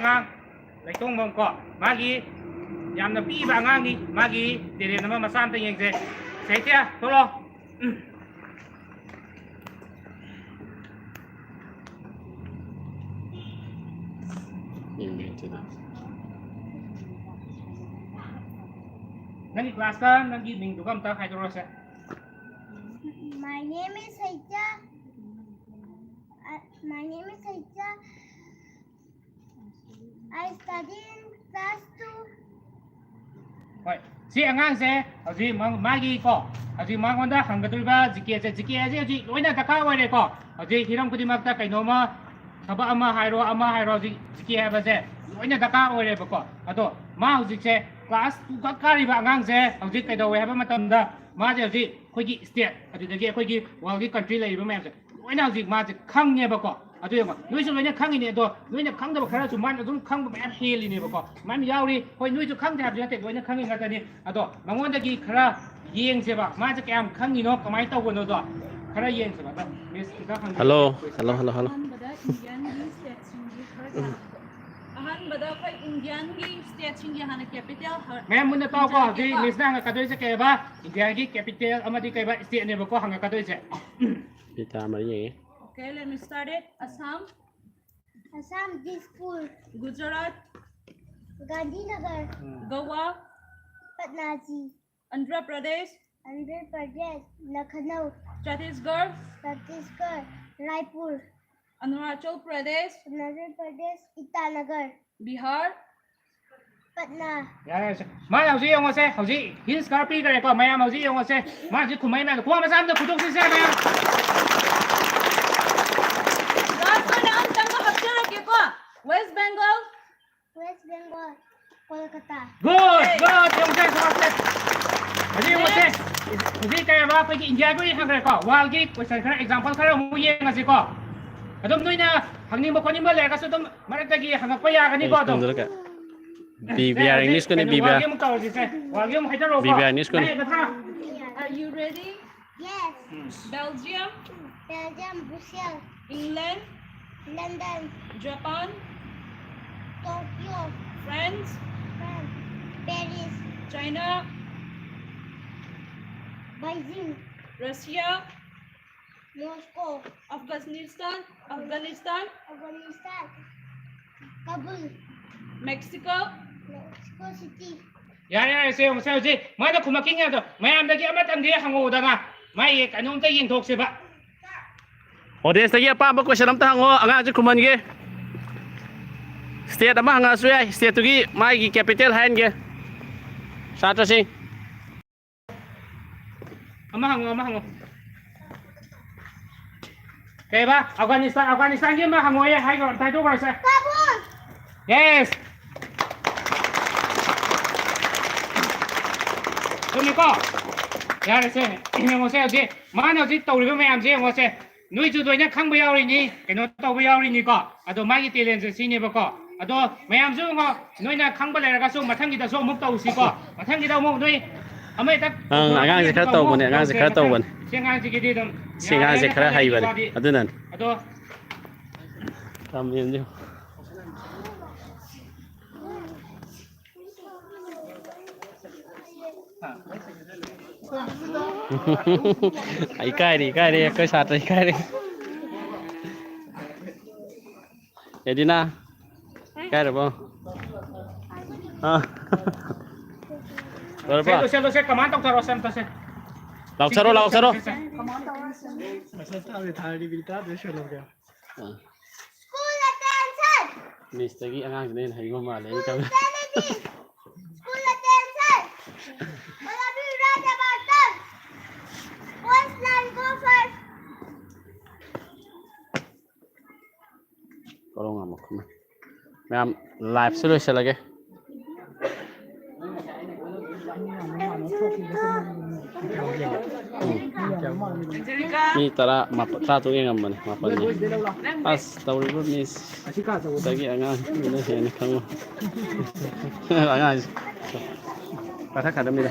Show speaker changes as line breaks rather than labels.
angang laytong mong ko magi yamna piba angang ni magi dire nama masam te yeng se tia tolo nani class ka nagi ming dugam ta khai toro se.
My name is Saija. My name is Saija. I study in class 2.
Hoi, si angang se, aji magi ko, aji mangonda hanggatulba jiki aji loina taka wale ko, aji hiram kudimak ta kainoma thaba ama hairo jiki haba se, loina taka wale ko, ato ma hujik se class 2 ka kariba angang se, aji kaidawe haba matamda ma je aji khoi state, aji dagi khoi gi world gi country lai ba mayam se, loina aji ma je khang ne ba ko. अदु यमा नोइसु लोइना खांगिने दो नोइना खांदबा खरा सु मान अदुम खांबा ma'am हेलिने बको ma'am यावरी होय नोइसु खांदे हाब जाते लोइना खांगि गातनि अदो मंगोंदगी खरा येंगसेबा मा जे क्याम खांगिनो कमाय तौबनो दो खरा येंगसेबा दा मिस किता खांग
हेलो
अहनबदा खै इंडियन की स्टेट सिंग हाना कैपिटल
मैम मुन ताव को जी मिस ना कदोइ से केबा इंडिया की कैपिटल अमदि केबा स्टेट ने बको हंगा कदोइ से
पिता मरि ये
Okay, let me start it. Assam,
Dispur,
Gujarat,
Gandhinagar,
Goa,
Patna,
Andhra Pradesh,
Lucknow,
Chhattisgarh,
Raipur,
Arunachal Pradesh,
Itanagar,
Bihar,
Patna.
Yes. Ma hau ji yong se, hau ji hin scarpi ka ko mayam hau ji yong se. Ma ji khumai ma ko ma sam da khuduk se mayam.
West Bengal,
Kolkata.
Good, yong se so se. Haji yong se. Haji ka ba ko ki India ko hang ka ko. Wal gi question khara example khara mu ye ngasi ko. Adum noina hangni ba ko ni ba le ka so dum marak ta gi hang pa ya ka ni ko dum.
BBR English ko ni BBR. BBR English ko ni.
are you ready?
Yes.
Belgium,
Brussels,
England,
London,
Japan,
Tokyo,
France,
Paris,
China,
Beijing,
Russia,
Moscow,
Afghanistan,
Kabul,
Mexico,
Mexico City.
Ya se yong se hau ji. Ma da khumaking ya do. Mayam da gi ama tam gi hango da na. Mai kanum ta yeng thok se ba.
Audience tagi apa question am ta hango anga ju kuman ge. State ama hanga su ai state gi mai gi capital hain ge. Satra sing.
Ama hango. Kay ba? Afghanistan gi ma hango ye hai ko tai do ko se.
Kabul.
Yes. Tumi ko. Ya se yong se hau ji. Ma na ji tau ri ba mayam ji yong se. Nui chu doi na khang ba yaw ri ni. Kaino tau ba yaw ri ni ko. Ado ma gi talent se si ni ba ko. Ado mayam su ngo noi na khang ba le ga su mathang gi da so muk tau si ko. Mathang gi da mo noi amai tak.
Angang se khara tau bone angang se khara tau bone.
Singang ji gi di dum.
Singang se khara hai bane. Adunan.
Ado
Tam yen jo. Ikai di ke sat ikai di. Jadi na. Ikai được không? Rồi ba.
Se kaman tok taro sem ta se.
Lauk saro.
School attention.
Miss tagi angang sini hai ngom ma le ka.
School attention. What have you read about them? First line, go first.
Kalau ngamuk. Ma'am live solution lagi. Ni tara satu yang aman mapalnya. Pas tahu dulu nis. Lagi angan ini kamu. Angan. Kata kada mila.